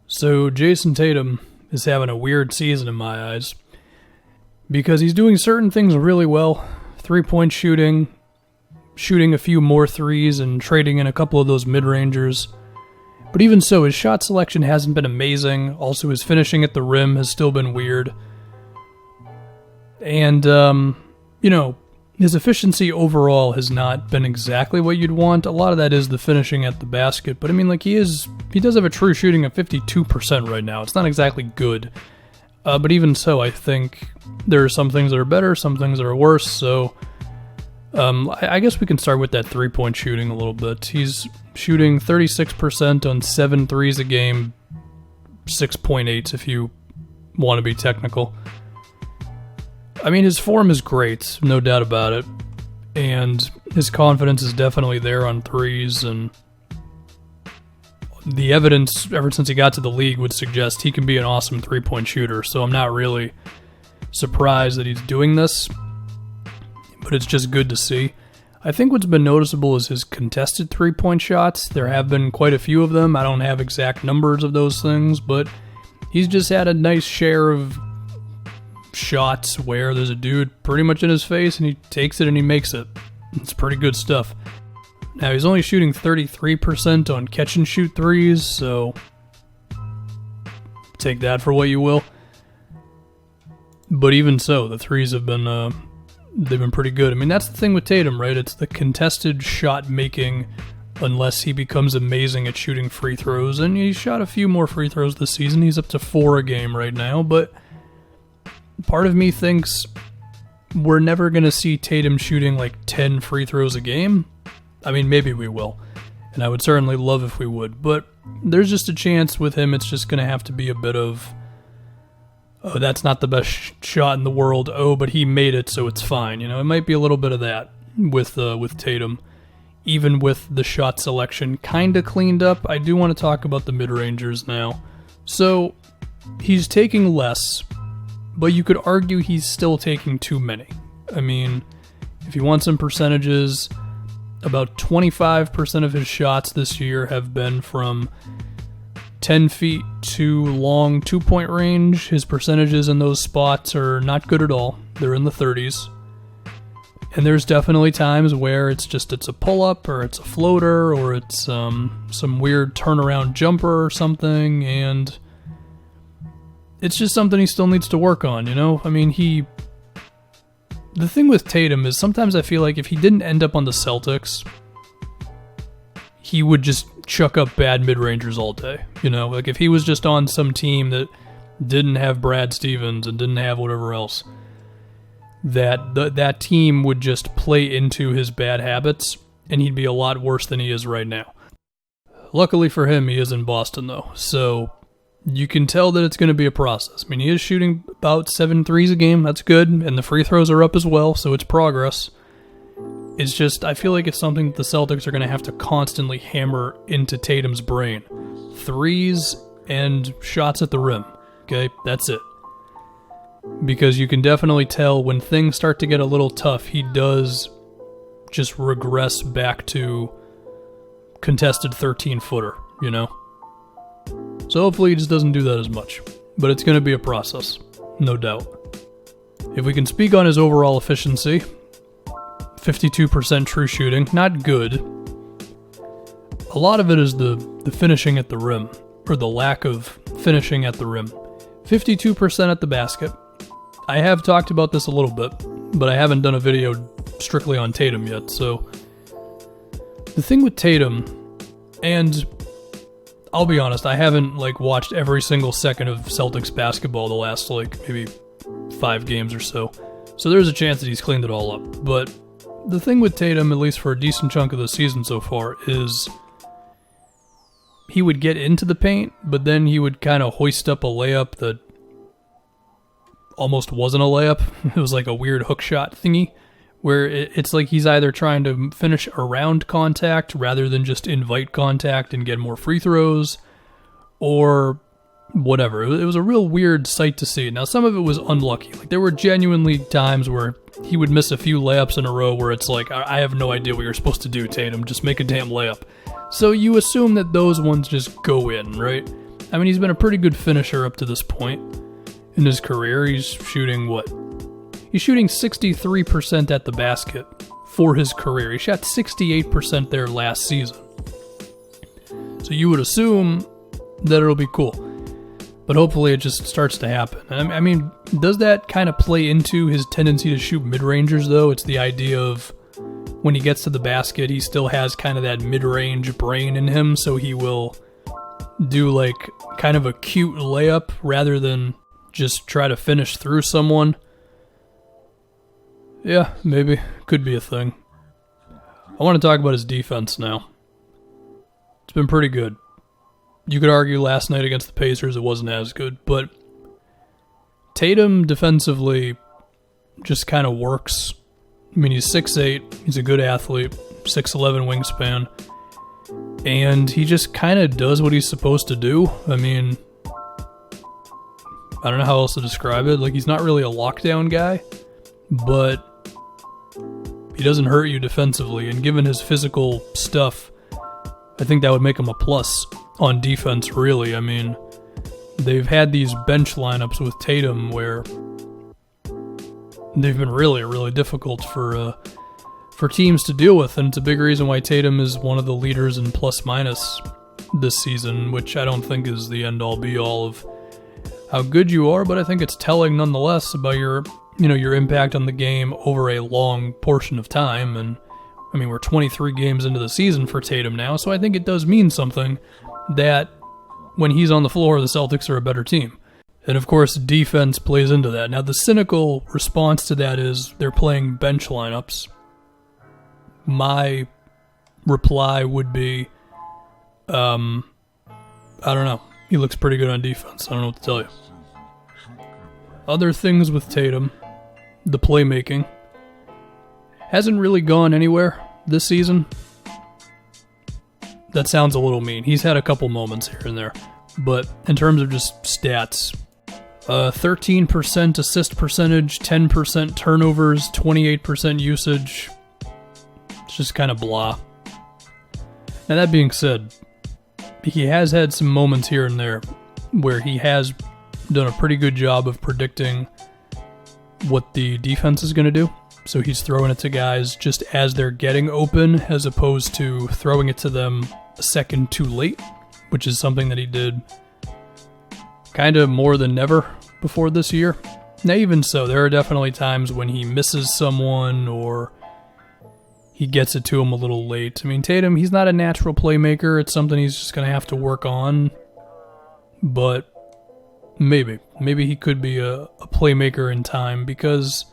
So Jayson Tatum is having a weird season in my eyes because he's doing certain things really well. 3-point shooting, shooting a few more threes and trading in a couple of those mid-rangers. But even so, his shot selection hasn't been amazing. Also, his finishing at the rim has still been weird. And, his efficiency overall has not been exactly what you'd want. A lot of that is the finishing at the basket. But, he does have a true shooting of 52% right now. It's not exactly good. But even so, I think there are some things that are better, some things that are worse. So, I guess we can start with that 3-point shooting a little bit. He's shooting 36% on 7 threes a game, 6.8 if you want to be technical. His form is great, no doubt about it, and his confidence is definitely there on threes, and the evidence ever since he got to the league would suggest he can be an awesome 3-point shooter, so I'm not really surprised that he's doing this, but it's just good to see. I think what's been noticeable is his contested 3-point shots. There have been quite a few of them. I don't have exact numbers of those things, but he's just had a nice share of shots where there's a dude pretty much in his face and he takes it and he makes it. It's pretty good stuff. Now, he's only shooting 33% on catch and shoot threes, so take that for what you will. But even so, the threes have been they've been pretty good. That's the thing with Tatum, right? It's the contested shot making unless he becomes amazing at shooting free throws, and he shot a few more free throws this season. He's up to 4 a game right now, but part of me thinks we're never going to see Tatum shooting like 10 free throws a game. Maybe we will, and I would certainly love if we would, but there's just a chance with him it's just going to have to be a bit of, oh, that's not the best shot in the world, oh, but he made it, so it's fine. It might be a little bit of that with Tatum, even with the shot selection kind of cleaned up. I do want to talk about the mid-rangers now. So, he's taking less, but you could argue he's still taking too many. If you want some percentages, about 25% of his shots this year have been from 10 feet to long 2-point range. His percentages in those spots are not good at all. They're in the 30s. And there's definitely times where it's a pull-up, or it's a floater, or it's some weird turnaround jumper or something, and it's just something he still needs to work on, The thing with Tatum is sometimes I feel like if he didn't end up on the Celtics, he would just chuck up bad mid-rangers all day, Like if he was just on some team that didn't have Brad Stevens and didn't have whatever else, that team would just play into his bad habits, and he'd be a lot worse than he is right now. Luckily for him, he is in Boston, though, so you can tell that it's going to be a process. He is shooting about 7 threes a game. That's good. And the free throws are up as well, so it's progress. It's just, I feel like it's something the Celtics are going to have to constantly hammer into Tatum's brain. Threes and shots at the rim. Okay? That's it. Because you can definitely tell when things start to get a little tough, he does just regress back to contested 13-footer, So hopefully he just doesn't do that as much. But it's going to be a process, no doubt. If we can speak on his overall efficiency, 52% true shooting, not good. A lot of it is the finishing at the rim, or the lack of finishing at the rim. 52% at the basket. I have talked about this a little bit, but I haven't done a video strictly on Tatum yet, so the thing with Tatum, and I'll be honest, I haven't watched every single second of Celtics basketball the last maybe 5 games or so. So there's a chance that he's cleaned it all up. But the thing with Tatum, at least for a decent chunk of the season so far, is he would get into the paint, but then he would kind of hoist up a layup that almost wasn't a layup. It was like a weird hook shot thingy, where it's like he's either trying to finish around contact rather than just invite contact and get more free throws, or whatever. It was a real weird sight to see. Now, some of it was unlucky. There were genuinely times where he would miss a few layups in a row where it's like, I have no idea what you're supposed to do, Tatum. Just make a damn layup. So you assume that those ones just go in, right? I mean, he's been a pretty good finisher up to this point in his career. He's shooting what? He's shooting 63% at the basket for his career. He shot 68% there last season. So you would assume that it'll be cool. But hopefully it just starts to happen. I mean, does that kind of play into his tendency to shoot mid-rangers, though? It's the idea of when he gets to the basket, he still has kind of that mid-range brain in him, so he will do like kind of a cute layup rather than just try to finish through someone. Yeah, maybe. Could be a thing. I want to talk about his defense now. It's been pretty good. You could argue last night against the Pacers it wasn't as good, but Tatum defensively just kind of works. I mean, he's 6'8", he's a good athlete, 6'11" wingspan, and he just kind of does what he's supposed to do. I mean, I don't know how else to describe it. Like, he's not really a lockdown guy, but he doesn't hurt you defensively, and given his physical stuff, I think that would make him a plus on defense, really. I mean, they've had these bench lineups with Tatum where they've been really, really difficult for teams to deal with, and it's a big reason why Tatum is one of the leaders in plus-minus this season, which I don't think is the end-all, be-all of how good you are, but I think it's telling nonetheless about your impact on the game over a long portion of time. And I mean, we're 23 games into the season for Tatum now, so I think it does mean something that when he's on the floor, the Celtics are a better team. And of course, defense plays into that. Now, the cynical response to that is they're playing bench lineups. My reply would be, I don't know. He looks pretty good on defense. I don't know what to tell you. Other things with Tatum, the playmaking hasn't really gone anywhere this season. That sounds a little mean. He's had a couple moments here and there. But in terms of just stats, 13% assist percentage, 10% turnovers, 28% usage. It's just kind of blah. Now, that being said, he has had some moments here and there where he has done a pretty good job of predicting what the defense is going to do. So he's throwing it to guys just as they're getting open, as opposed to throwing it to them a second too late, which is something that he did kind of more than ever before this year. Now, even so, there are definitely times when he misses someone or he gets it to him a little late. I mean, Tatum, he's not a natural playmaker. It's something he's just going to have to work on. But maybe he could be a playmaker in time because,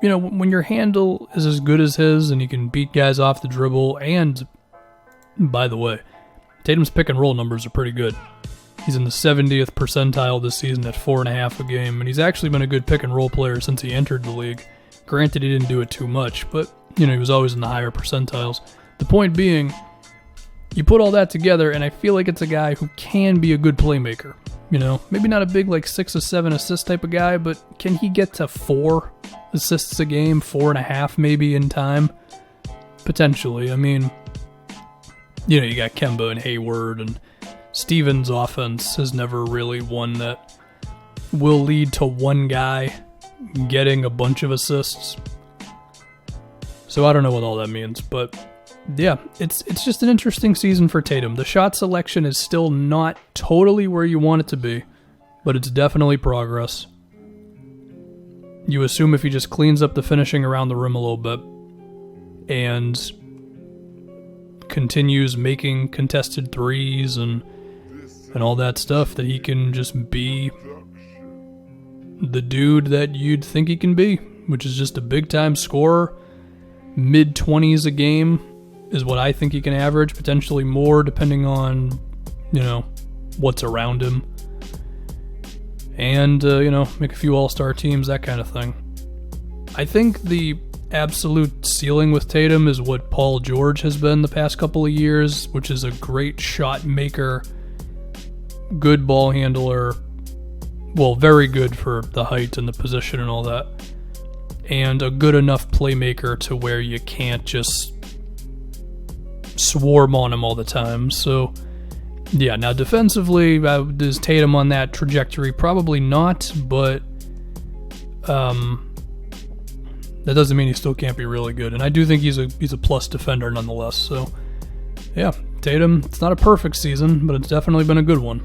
you know, when your handle is as good as his and you can beat guys off the dribble, and by the way, Tatum's pick and roll numbers are pretty good. He's in the 70th percentile this season at 4.5 a game, and he's actually been a good pick and roll player since he entered the league. Granted, he didn't do it too much, but, you know, he was always in the higher percentiles. The point being, you put all that together, and I feel like it's a guy who can be a good playmaker. You know, maybe not a big, like, 6 or 7 assist type of guy, but can he get to 4 assists a game, 4.5 maybe in time? Potentially. I mean, you know, you got Kemba and Hayward, and Stevens' offense is never really one that will lead to one guy getting a bunch of assists. So I don't know what all that means, but yeah, it's just an interesting season for Tatum. The shot selection is still not totally where you want it to be, but it's definitely progress. You assume if he just cleans up the finishing around the rim a little bit and continues making contested threes and all that stuff, that he can just be the dude that you'd think he can be, which is just a big-time scorer. Mid-20s a game is what I think he can average, potentially more depending on, you know, what's around him. And, you know, make a few all-star teams, that kind of thing. I think the absolute ceiling with Tatum is what Paul George has been the past couple of years, which is a great shot maker, good ball handler, well, very good for the height and the position and all that, and a good enough playmaker to where you can't just swarm on him all the time. So Yeah, now defensively, is Tatum on that trajectory? Probably not, but that doesn't mean he still can't be really good. And I do think he's a plus defender nonetheless. So, yeah, Tatum, it's not a perfect season, but it's definitely been a good one.